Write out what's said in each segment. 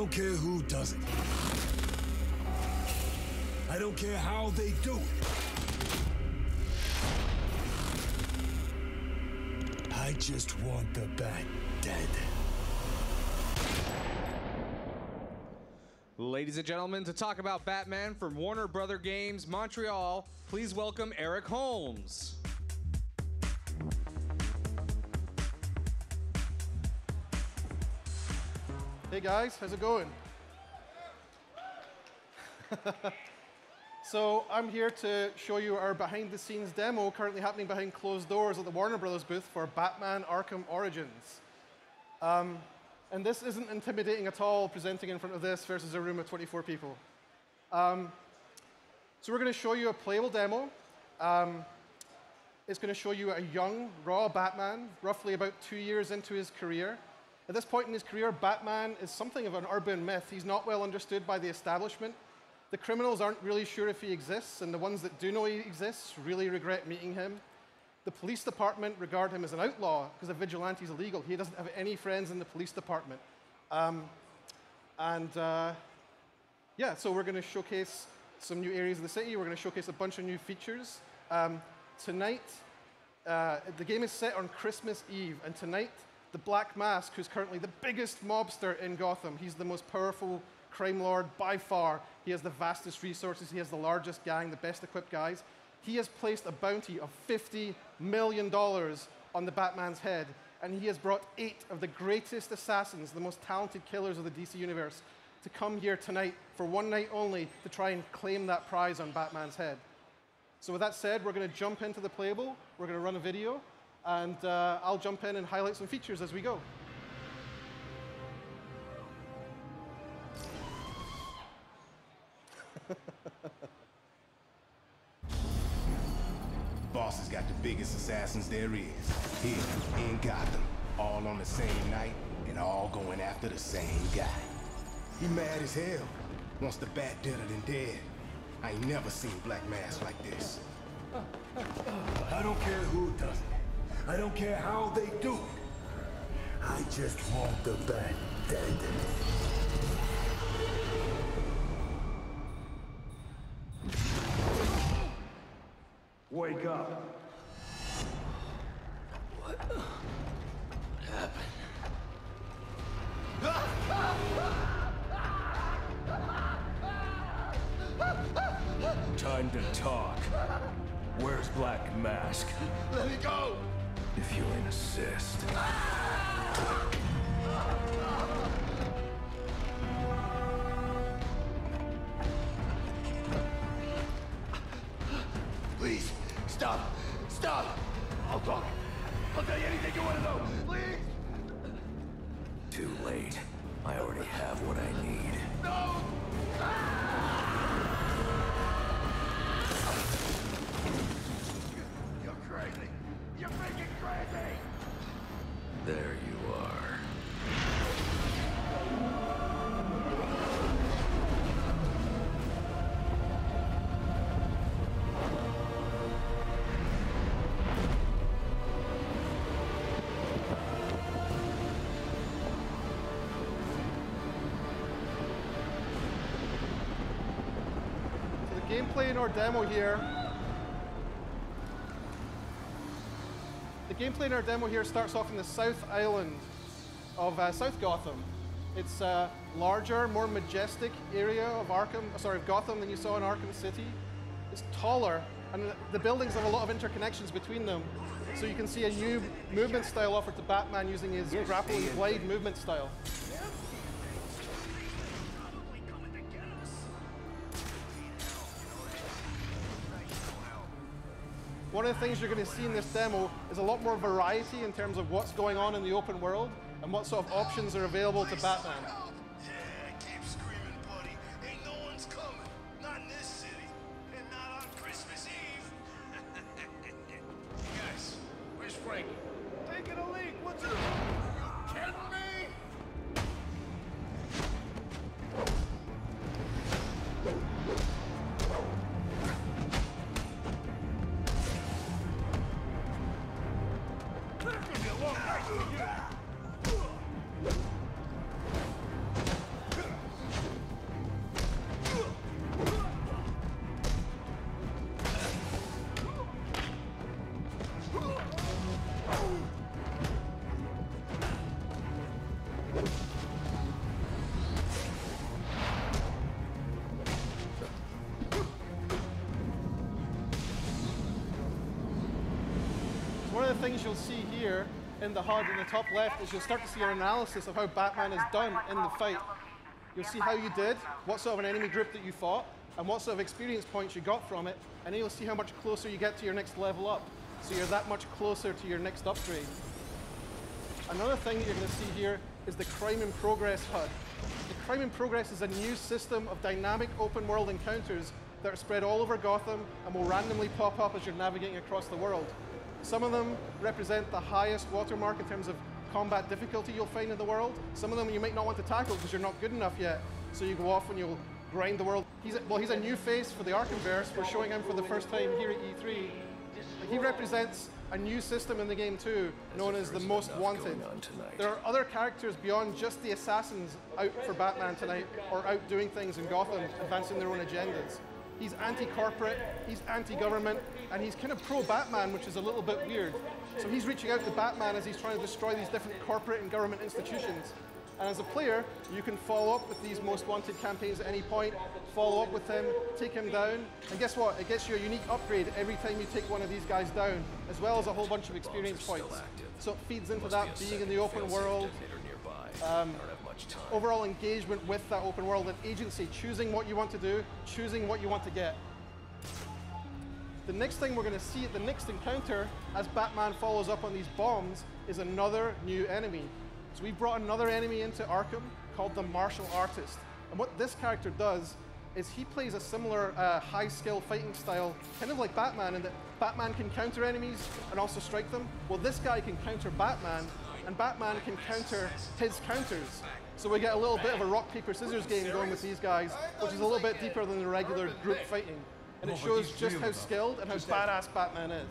don't care who does it. I don't care how they do it. I just want the Bat dead. Ladies and gentlemen, to talk about Batman from Warner Brother Games, Montreal, please welcome Eric Holmes. Hey guys, how's it going? So I'm here to show you our behind-the-scenes demo currently happening behind closed doors at the Warner Brothers booth for Batman Arkham Origins. And this isn't intimidating at all, presenting in front of this versus a room of 24 people. So we're going to show you a playable demo. It's going to show you a young, raw Batman, roughly about 2 years into his career. At this point in his career, Batman is something of an urban myth. He's not well understood by the establishment. The criminals aren't really sure if he exists, and the ones that do know he exists really regret meeting him. The police department regard him as an outlaw because a vigilante is illegal. He doesn't have any friends in the police department. Yeah, so we're going to showcase some new areas of the city. We're going to showcase a bunch of new features. Tonight, the game is set on Christmas Eve, and tonight, the Black Mask, who's currently the biggest mobster in Gotham, he's the most powerful crime lord by far. He has the vastest resources. He has the largest gang, the best equipped guys. He has placed a bounty of $50 million on the Batman's head, and he has brought 8 of the greatest assassins, the most talented killers of the DC universe, to come here tonight for one night only to try and claim that prize on Batman's head. So with that said, we're going to jump into the playable. We're going to run a video, and I'll jump in and highlight some features as we go. Boss has got the biggest assassins there is, here in Gotham, all on the same night and all going after the same guy. He mad as hell, wants the Bat deader than dead. I ain't never seen Black Mask like this. I don't care who does it. I don't care how they do it. I just want the Bat dead. Wake up. What happened? Time to talk. Where's Black Mask? Let me go! If you insist. Please, stop! Stop! I'll talk. I'll tell you anything you want to know. Please! Too late. I already have what I need. No! You're crazy! You're freaking crazy! There you are. Gameplay in our demo here. The gameplay in our demo here starts off in the South Island of South Gotham. It's a larger, more majestic area of Gotham than you saw in Arkham City. It's taller, and the buildings have a lot of interconnections between them. So you can see a new movement style offered to Batman using his grapple and glide movement style. One of the things you're going to see in this demo is a lot more variety in terms of what's going on in the open world and what sort of options are available to Batman. Yeah, keep screaming, buddy. Ain't no one's coming. Not in this city. And not on Christmas Eve. Guys, where's Frank? Taking a leak. What's it? You kidding me? things you'll see here in the HUD in the top left is you'll start to see an analysis of how Batman is done in the fight. You'll see how you did, what sort of an enemy group that you fought, and what sort of experience points you got from it, and then you'll see how much closer you get to your next level up. So you're that much closer to your next upgrade. Another thing that you're going to see here is the Crime in Progress HUD. The Crime in Progress is a new system of dynamic open world encounters that are spread all over Gotham and will randomly pop up as you're navigating across the world. Some of them represent the highest watermark in terms of combat difficulty you'll find in the world. Some of them you might not want to tackle because you're not good enough yet, so you go off and you'll grind the world. He's a new face for the Arkhamverse. We're showing him for the first time here at E3. He represents a new system in the game too, known as the Most Wanted. There are other characters beyond just the assassins out for Batman tonight, or out doing things in Gotham, advancing their own agendas. He's anti-corporate, he's anti-government, and he's kind of pro-Batman, which is a little bit weird. So he's reaching out to Batman as he's trying to destroy these different corporate and government institutions. And as a player, you can follow up with these Most Wanted campaigns at any point, follow up with him, take him down, and guess what? It gets you a unique upgrade every time you take one of these guys down, as well as a whole bunch of experience points. So it feeds into that being in the open world, overall engagement with that open world and agency, choosing what you want to do, choosing what you want to get. The next thing we're going to see at the next encounter, as Batman follows up on these bombs, is another new enemy. So we brought another enemy into Arkham called the Martial Artist. And what this character does is he plays a similar high-skill fighting style, kind of like Batman, in that Batman can counter enemies and also strike them. Well, this guy can counter Batman, and Batman can counter his counters. So we get a little bit of a rock, paper, scissors game going with these guys, which is a little bit deeper than the regular group fighting. And it shows just how skilled and how badass Batman is.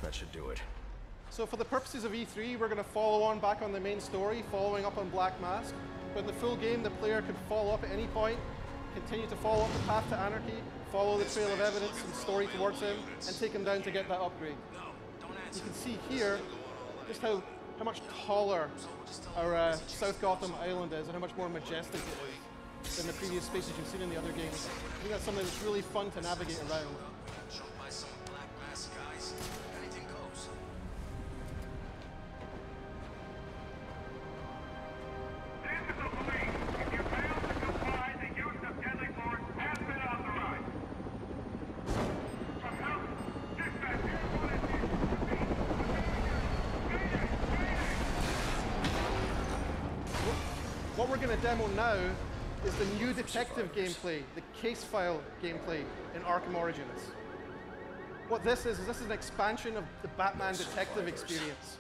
That should do it. So for the purposes of E3, we're going to follow on back on the main story, following up on Black Mask. But in the full game, the player could follow up at any point, continue to follow up the path to anarchy, follow the trail of evidence and story towards him, and take him down to get that upgrade. You can see here just how much taller our South Gotham Island is and how much more majestic it is than the previous spaces you've seen in the other games. I think that's something that's really fun to navigate around. What we're going to demo now is the new detective gameplay, the case file gameplay in Arkham Origins. What this is an expansion of the Batman detective experience.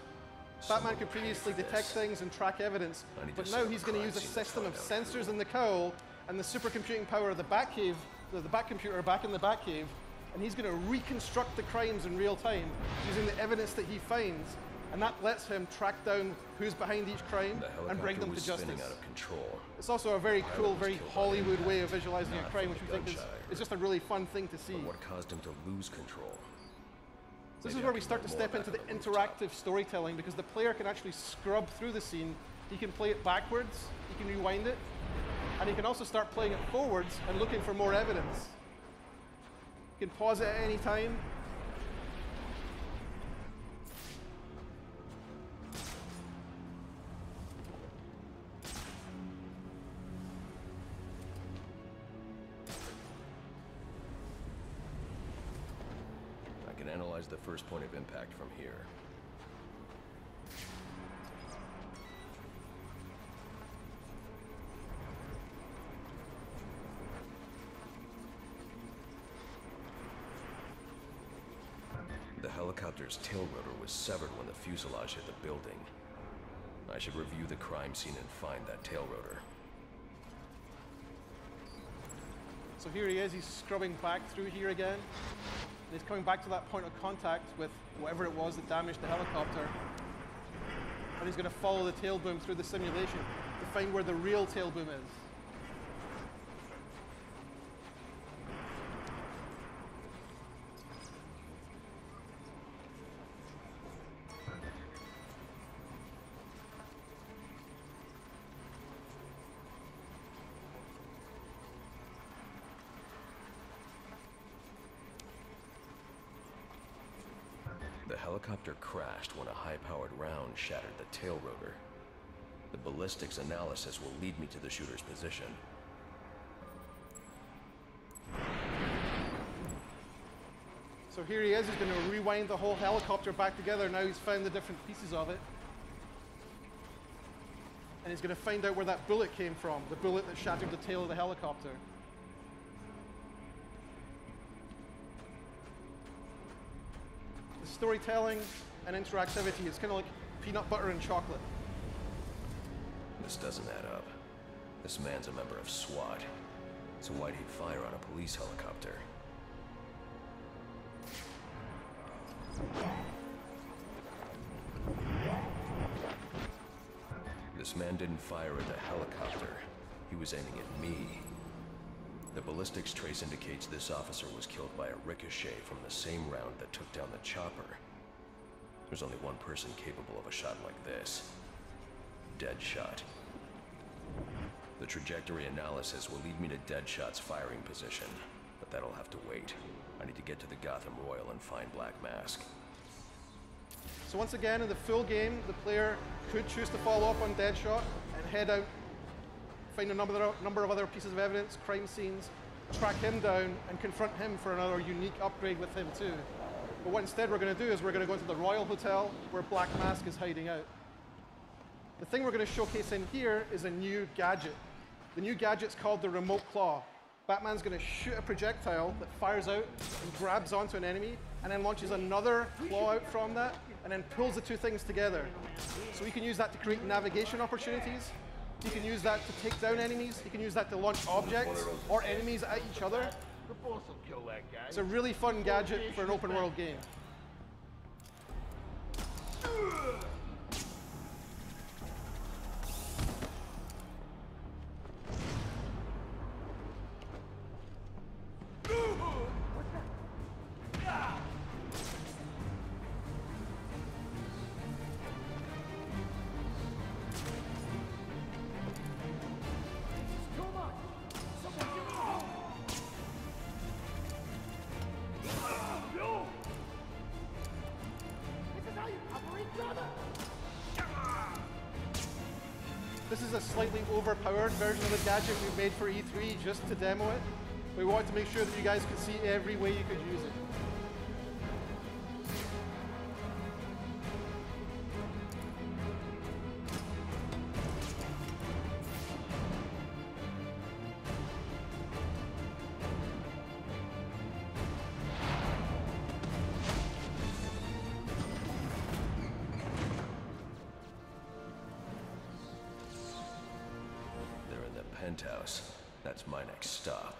Batman could previously detect things and track evidence, but now he's going to use a system of sensors in the cowl and the supercomputing power of the Batcave, the Batcomputer back in the Batcave, and he's going to reconstruct the crimes in real time using the evidence that he finds. And that lets him track down who's behind each crime and bring them to justice. Out of control. It's also a very cool, very Hollywood way of visualizing a crime, which we think is just a really fun thing to see. But what caused him to lose control? This is where we start to step into the interactive storytelling, because the player can actually scrub through the scene. He can play it backwards, he can rewind it, and he can also start playing it forwards and looking for more evidence. You can pause it at any time. Analyze the first point of impact from here. The helicopter's tail rotor was severed when the fuselage hit the building. I should review the crime scene and find that tail rotor. So here he is, he's scrubbing back through here again. And he's coming back to that point of contact with whatever it was that damaged the helicopter. And he's going to follow the tail boom through the simulation to find where the real tail boom is. The helicopter crashed when a high-powered round shattered the tail rotor. The ballistics analysis will lead me to the shooter's position. So here he is, he's going to rewind the whole helicopter back together. Now he's found the different pieces of it. And he's going to find out where that bullet came from, the bullet that shattered the tail of the helicopter. The storytelling and interactivity, it's kind of like peanut butter and chocolate. This doesn't add up. This man's a member of SWAT. So why'd he fire on a police helicopter? This man didn't fire at the helicopter. He was aiming at me. The ballistics trace indicates this officer was killed by a ricochet from the same round that took down the chopper. There's only one person capable of a shot like this. Deadshot. The trajectory analysis will lead me to Deadshot's firing position, but that'll have to wait. I need to get to the Gotham Royal and find Black Mask. So once again, in the full game, the player could choose to follow up on Deadshot and head out, find a number of other pieces of evidence, crime scenes, track him down, and confront him for another unique upgrade with him too. But what instead we're going to do is we're going to go into the Royal Hotel where Black Mask is hiding out. The thing we're going to showcase in here is a new gadget. The new gadget's called the Remote Claw. Batman's going to shoot a projectile that fires out and grabs onto an enemy, and then launches another claw out from that, and then pulls the two things together. So we can use that to create navigation opportunities. You can use that to take down enemies. You can use that to launch objects or enemies at each other. The boss will kill that guy. It's a really fun gadget for an open world game. This is a slightly overpowered version of the gadget we made for E3 just to demo it. We wanted to make sure that you guys could see every way you could use it. Penthouse. That's my next stop.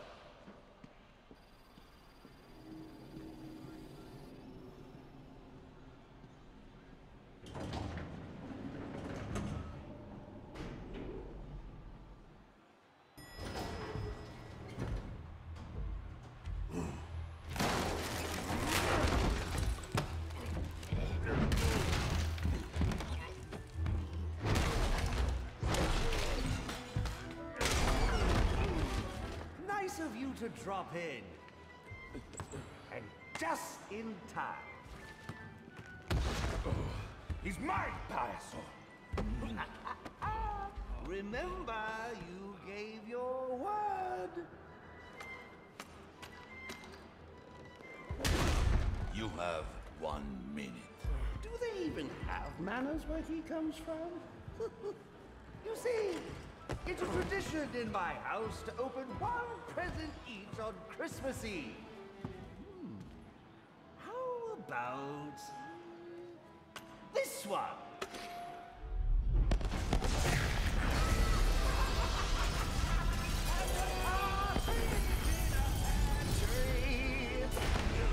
Of you to drop in, and just in time. He's mine, Payaso. Remember, you gave your word. You have 1 minute. Do they even have manners where he comes from? You see, it's a tradition in my house to open one present each on Christmas Eve. How about this one?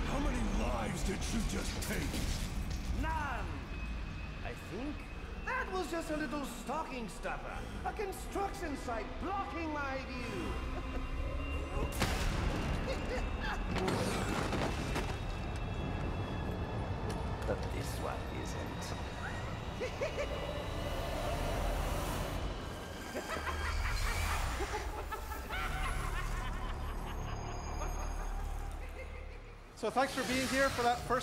How many lives did you just take? None. I think that was just a little stocking stuffer. A construction site blocking my view. But this one isn't. So thanks for being here for that first